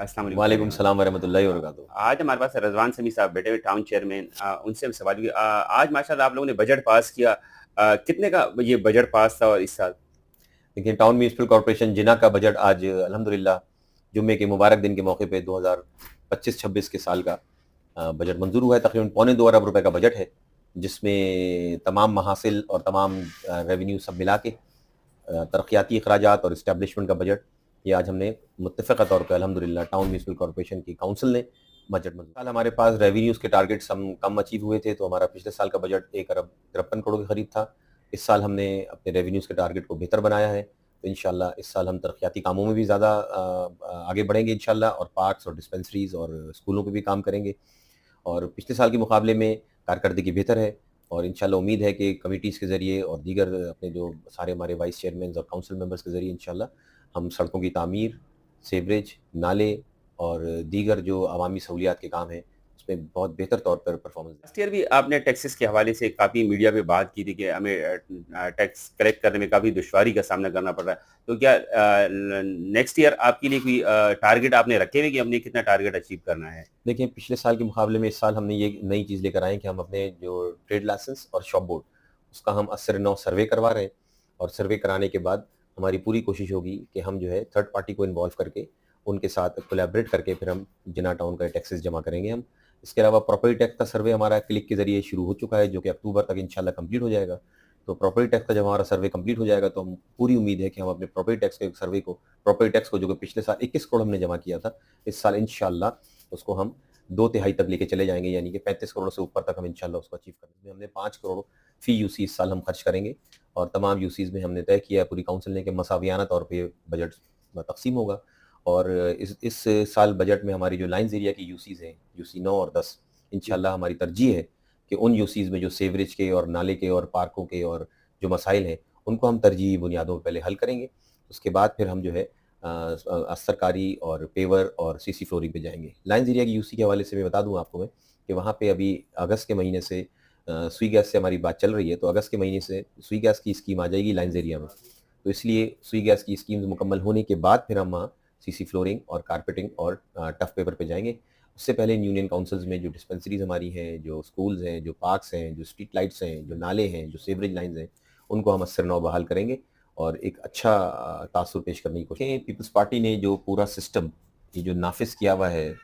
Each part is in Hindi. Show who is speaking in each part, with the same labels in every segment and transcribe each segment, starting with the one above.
Speaker 1: अस्सलाम वालेकुम
Speaker 2: वालेकुम
Speaker 1: फ़रज़ान।
Speaker 2: सलाम वरहमतुल्लाहि वबरकातुहू।
Speaker 1: आज हमारे पास रज़वान समी साहब बैठे हुए टाउन चेयरमैन उनसे हम सवाल आज माशाल्लाह आप लोगों ने बजट पास किया। कितने का ये बजट पास था और इस साल?
Speaker 2: देखिए टाउन म्यूनिसिपल कॉर्पोरेशन जिना का बजट आज अल्हम्दुलिल्लाह जुम्मे के मुबारक दिन के मौके पे 2025-26 के साल का बजट मंजूर हुआ है। तकरीबन पौने 2 अरब रुपए का बजट है, जिसमें तमाम महासिल और तमाम रेवेन्यू सब मिला के तरक्याती अखराजात और इस्टेब्लिशमेंट का बजट ये आज हमने मुत्तफ़िक़ा तौर पे अल्हम्दुलिल्लाह टाउन म्यूनिसिपल कॉर्पोरेशन की काउंसिल ने बजट मंजूर साल हमारे पास रेवेन्यूज़ के टारगेट्स हम कम अचीव हुए थे, तो हमारा पिछले साल का बजट 1 अरब 53 करोड़ के करीब था। इस साल हमने अपने रेवेन्यूज़ के टारगेट को बेहतर बनाया है, तो इंशाल्लाह इस साल हम तरक्याती कामों में भी ज़्यादा आगे बढ़ेंगे इंशाल्लाह, और पार्क्स और डिस्पेंसरीज़ और स्कूलों पे भी काम करेंगे। और पिछले साल के मुकाबले में कारकर्दगी बेहतर है, और इंशाल्लाह उम्मीद है कि कमिटीज़ के ज़रिए और दीगर अपने जो सारे हमारे वाइस चेयरमैन और काउंसिल मेंबर्स के ज़रिए इंशाल्लाह हम सड़कों की तामीर, सीवरेज, नाले और दीगर जो अवामी सहूलियात के काम हैं, उसमें बहुत बेहतर तौर पर परफ़ॉर्मेंस
Speaker 1: लास्ट ईयर भी आपने टैक्सेस के हवाले से काफ़ी मीडिया पे बात की थी कि हमें टैक्स कलेक्ट करने में काफ़ी दुश्वारी का सामना करना पड़ रहा है। तो क्या नेक्स्ट ईयर आपके लिए कोई टारगेट आपने रखे हुए कि हमने कितना टारगेट अचीव करना है?
Speaker 2: देखिए, पिछले साल के मुकाबले में इस साल हमने ये नई चीज़ लेकर आए हैं कि हम अपने जो ट्रेड लाइसेंस और शॉप बोर्ड, उसका हम असर-ए-नौ सर्वे करवा रहे हैं, और सर्वे कराने के बाद हमारी पूरी कोशिश होगी कि हम जो है थर्ड पार्टी को इन्वॉल्व करके, उनके साथ कोलैबोरेट करके फिर हम जिना टाउन का टैक्सेस जमा करेंगे हम। इसके अलावा प्रॉपर्टी टैक्स का सर्वे हमारा क्लिक के ज़रिए शुरू हो चुका है, जो कि अक्टूबर तक इंशाल्लाह कंप्लीट हो जाएगा। तो प्रॉपर्टी टैक्स का जब हमारा सर्वे कंप्लीट हो जाएगा, तो हम पूरी उम्मीद है कि हम अपने प्रॉपर्टी टैक्स को जो कि पिछले साल 21 करोड़ हमने जमा किया था, इस साल इंशाल्लाह उसको हम 2 तिहाई तक लेके चले जाएँगे, यानी कि 35 करोड़ से ऊपर तक हम इंशाल्लाह उसको अचीव करेंगे। इसमें हमने 5 करोड़ फ़ी यूसी इस साल हम खर्च करेंगे, और तमाम यूसीज़ में हमने तय किया है पूरी काउंसिल ने कि मसावियाना तौर पे ये बजट तक़सीम होगा। और इस साल बजट में हमारी जो लाइन्स एरिया की यूसीज़ हैं, यूसी 9 और 10,
Speaker 1: जी।
Speaker 2: इंशाल्लाह हमारी तरजीह है कि उन यूसीज़ में जो सीवरेज के और नाले के और पार्कों के और जो मसाइल हैं, उनको हम तरजीही बुनियादों पे पहले हल करेंगे। उसके बाद फिर हम जो है सरकारी और पेवर और सीसी फ्लोरिंग पे जाएँगे। लाइन्स एरिया की यूसी के हवाले से मैं बता दूँ आपको कि वहाँ पे अभी अगस्त के महीने से सुई गैस से हमारी बात चल रही है, तो अगस्त के महीने से सुई गैस की स्कीम आ जाएगी लाइन्स एरिया में। तो इसलिए सुई गैस की स्कीम्स मुकम्मल होने के बाद फिर हम वहाँ सीसी फ्लोरिंग और कारपेटिंग और टफ पेपर पे जाएँगे। उससे पहले इन यूनियन काउंसिल्स में जो डिस्पेंसरीज़ हमारी हैं, जो स्कूल्स हैं, जो पार्क्स हैं, जो स्ट्रीट लाइट्स हैं, जो नाले हैं, जो सीवरेज लाइन्स हैं, उनको हम अस्सर-नौ बहाल करेंगे, और एक अच्छा तासुर पेश करने की कोशिश पीपल्स पार्टी ने जो पूरा सिस्टम ये जो नाफ़िज़ किया हुआ है,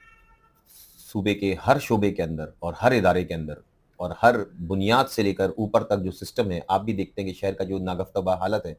Speaker 2: सूबे के हर शोबे के अंदर और हर इदारे के अंदर, और हर बुनियाद से लेकर ऊपर तक जो सिस्टम है, आप भी देखते हैं कि शहर का जो नागफ्ता हालत है,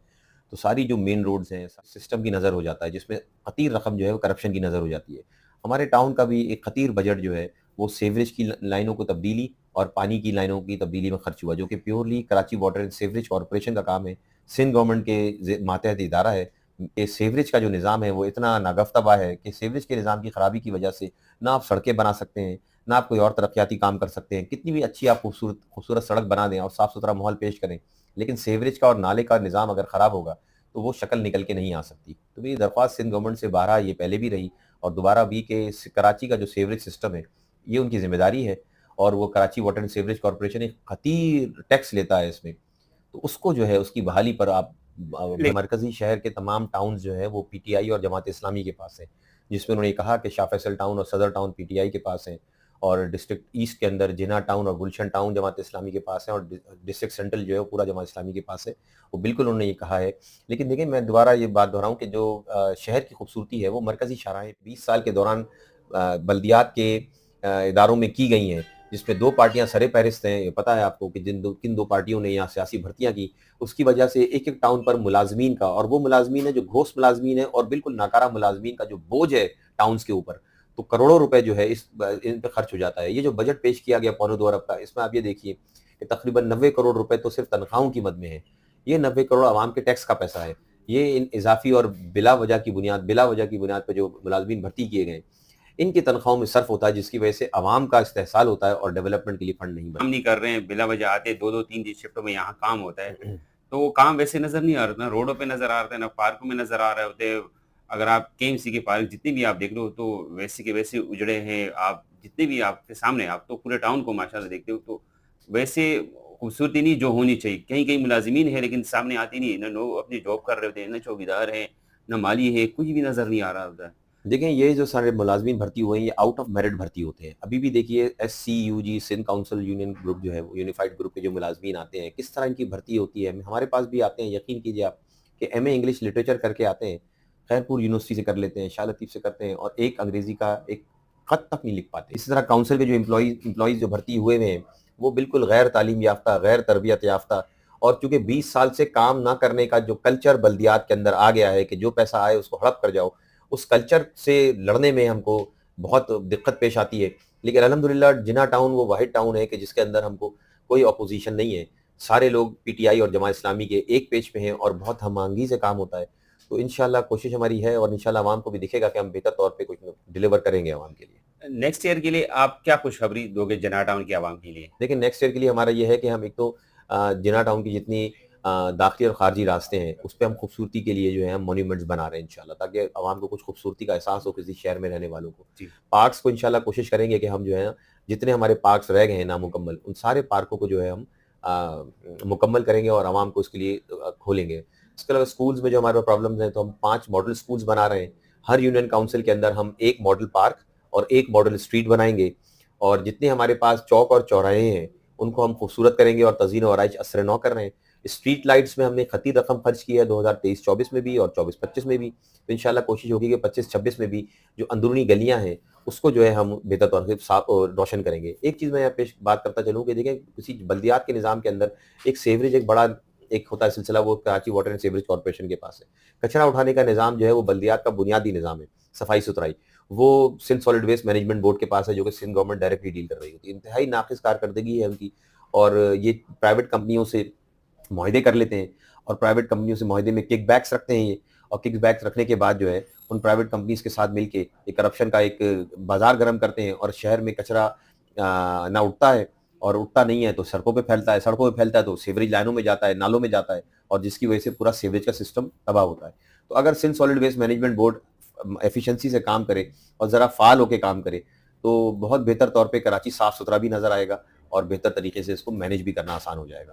Speaker 2: तो सारी जो मेन रोड्स हैं, सिस्टम की नज़र हो जाता है, जिसमें ख़तीर रकम जो है वो करप्शन की नज़र हो जाती है। हमारे टाउन का भी एक ख़तीर बजट जो है, वो सीवरेज की लाइनों को तब्दीली और पानी की लाइनों की तब्दीली में खर्च हुआ, जो कि purely Karachi water and sewerage corporation का काम है। सिंध गवर्नमेंट के मातहत इदारा है। ये सीवरेज का जो निज़ाम है, वो इतना नागफ्ता है कि सीवरेज के निज़ाम की खराबी की वजह से ना आप सड़कें बना सकते हैं, ना आप कोई और तरक्याती काम कर सकते हैं। कितनी भी अच्छी आप खूबसूरत खूबसूरत सड़क बना दें और साफ-सुथरा माहौल पेश करें, लेकिन सीवरेज का और नाले का निज़ाम अगर खराब होगा, तो वो शक्ल निकल के नहीं आ सकती। तो मेरी दरख्वास्त सिंध गवर्नमेंट से बारहा ये पहले भी रही, और दोबारा भी, कि कराची का जो सीवरेज सिस्टम है, ये उनकी ज़िम्मेदारी है, और वो Karachi water and sewerage corporation एक खतीर टैक्स लेता है इसमें। तो उसको जो है उसकी बहाली पर आप मरकज़ी शहर के तमाम टाउन्स जो हैं वो पीटीआई और जमात इस्लामी के पास हैं, जिसमें उन्होंने कहा कि शाह फैसल टाउन और सदर टाउन पीटीआई के पास हैं, और डिस्ट्रिक्ट ईस्ट के अंदर जिना टाउन और गुलशन टाउन जमात इस्लामी के पास है, और डिस्ट्रिक्ट सेंट्रल जो है वो पूरा जमात इस्लामी के पास है। वो बिल्कुल उन्होंने ये कहा है। लेकिन देखिए, मैं दोबारा ये बात दोहराऊँ कि जो शहर की खूबसूरती है वो मरकज़ी शाहराहें 20 साल के दौरान बल्दियात के इदारों में की गई हैं, जिसमें 2 पार्टियाँ सरे-फ़हरिस्त हैं। ये पता है आपको कि किन 2 पार्टियों ने यहाँ सियासी भर्तियाँ की, उसकी वजह से एक-एक टाउन पर मुलाज़मीन का, और वो मुलाज़मीन है जो घोष मुलाज़मीन है और बिल्कुल नाकारा मुलाज़मीन का जो बोझ है टाउन्स के ऊपर, तो करोड़ों रुपए जो है इन पे खर्च हो जाता है। ये जो बजट पेश किया गया पौने 2 अरब का, इसमें आप ये देखिए कि तकरीबन 90 करोड़ रुपए तो सिर्फ़ तनख्वाहों की मद में है। ये 90 करोड़ अवाम के टैक्स का पैसा है। ये इन इज़ाफ़ी और बिला वजह की बुनियाद पे जो मुलाज़मीन भर्ती किए गए, इनकी तनख्वाहों में सर्फ़ होता है, जिसकी वजह से अवाम का इस्तेहसाल होता है और डेवलपमेंट के लिए फंड नहीं
Speaker 1: काम
Speaker 2: बचता।
Speaker 1: नहीं कर रहे हैं, बिला वजह आते 2-2 3-3 शिफ्टों में यहाँ काम होता है। तो वो काम वैसे नज़र नहीं आ रहा, ना रोडों पे नज़र आ रहा है, ना पार्कों में नज़र आ रहे होते। अगर आप केएमसी के पार्क जितने भी आप देख लो, तो वैसे के वैसे उजड़े हैं। आप जितने भी आपके सामने, आप तो पूरे टाउन को माशाल्लाह देखते हो, तो वैसे खूबसूरती नहीं जो होनी चाहिए। कहीं-कहीं मुलाज़िमीन है, लेकिन सामने आती नहीं है। ना लोग अपनी जॉब कर रहे होते हैं, ना चौकीदार हैं, ना माली है, कुछ भी नज़र नहीं आ रहा होता है।
Speaker 2: देखें, ये जो सारे मुलाज़मीन भर्ती हुए हैं, ये आउट ऑफ मेरिट भर्ती होते हैं। अभी भी देखिए एससीयूजी सिंध काउंसिल यूनियन ग्रुप जो है, वो यूनिफाइड ग्रुप के जो मुलाज़मीन आते हैं, किस तरह इनकी भर्ती होती है। हमारे पास भी आते हैं, यकीन कीजिए आप कि एमए इंग्लिश लिटरेचर करके आते हैं, खैरपुर यूनिवर्सिटी से कर लेते हैं, शाह लतीफ़ से करते हैं और एक अंग्रेज़ी का एक खत तक नहीं लिख पाते। इसी तरह काउंसिल के जो एम्प्लॉइज़ जो भर्ती हुए हैं, वो बिल्कुल गैर तालीम याफ़्ता, गैर तरबियत याफ़्ता और चूँकि 20 साल से काम ना करने का जो कल्चर बल्दियात के अंदर आ गया है कि जो पैसा आए उसको हड़प कर जाओ, उस कल्चर से लड़ने में हमको बहुत दिक्कत पेश आती है। लेकिन अल्हम्दुलिल्लाह जिन्ना टाउन वो वाहिद टाउन है कि जिसके अंदर हमको कोई ऑपोज़िशन नहीं है। सारे लोग पीटीआई और जमात इस्लामी के एक पेज पे हैं और बहुत हम-आहंगी से काम होता है। तो इंशाअल्लाह कोशिश हमारी है और इंशाअल्लाह अवाम को भी दिखेगा कि हम बेहतर तौर पे कुछ डिलीवर करेंगे अवाम के लिए।
Speaker 1: नेक्स्ट ईयर के लिए आप क्या खुशखबरी दोगे जना टाउन की आवाम के लिए?
Speaker 2: देखिए नेक्स्ट ईयर के लिए हमारा ये है कि हम एक तो जिन्ना टाउन की जितनी दाखिली और खारजी रास्ते हैं, उस पे हम खूबसूरती के लिए जो है हम मॉन्यूमेंट्स बना रहे हैं इंशाल्लाह, ताकि आवाम को कुछ खूबसूरती का एहसास हो किसी शहर में रहने वालों को।
Speaker 1: जी।
Speaker 2: पार्क्स को इंशाल्लाह कोशिश करेंगे कि हम जो है ना, जितने हमारे पार्क्स रह गए हैं नामुकम्मल, उन सारे पार्कों को जो है हम मुकम्मल करेंगे और आवाम को इसके लिए खोलेंगे। इसके अलावा स्कूल्स में जो हमारे प्रॉब्लम्स हैं, तो हम 5 मॉडल स्कूल्स बना रहे हैं। हर यूनियन काउंसिल के अंदर हम 1 मॉडल पार्क और 1 मॉडल स्ट्रीट बनाएँगे और जितने हमारे पास चौक और चौराहे हैं, उनको हम खूबसूरत करेंगे और तज़ीन व आराइश असर नौ कर रहे हैं। स्ट्रीट लाइट्स में हमने खती रकम खर्च की है 2023-24 में भी और 24-25 में भी। तो इंशाल्लाह कोशिश होगी कि 25-26 में भी जो अंदरूनी गलियाँ हैं, उसको जो है हम बेहतर तौर से साफ और रोशन करेंगे। एक चीज़ मैं यहाँ पेश बात करता चलूँ कि देखिए किसी बल्दियात के निज़ाम के अंदर एक सीवरेज एक बड़ा एक होता है सिलसिला, वो Karachi water and sewerage corporation के पास है। कचरा उठाने का निज़ाम जो है वो बल्दियात का बुनियादी निज़ाम है, सफाई-सुथराई। वो Sindh solid waste management board के पास है, जो कि सिंध गवर्नमेंट डायरेक्टली डील कर रही होती है। इंतहाई नाक़िस कारकर्दगी है उनकी और ये प्राइवेट कंपनियों से मुआहदे कर लेते हैं और प्राइवेट कंपनियों से मुआहदे में किकबैक्स रखते हैं ये और किकबैक्स रखने के बाद जो है उन प्राइवेट कंपनीज़ के साथ मिलके एक करप्शन का एक बाज़ार गरम करते हैं और शहर में कचरा ना उठता है और उठता नहीं है तो सड़कों पे फैलता है, सड़कों पे फैलता है तो सीवरेज लाइनों में जाता है, नालों में जाता है और जिसकी वजह से पूरा सीवरेज का सिस्टम तबाह होता है। तो अगर Sindh solid waste management board efficiency से काम करे और ज़रा फ़ाल होके काम करे, तो बहुत बेहतर तौर पे कराची साफ-सुथरा भी नज़र आएगा और बेहतर तरीके से इसको मैनेज भी करना आसान हो जाएगा।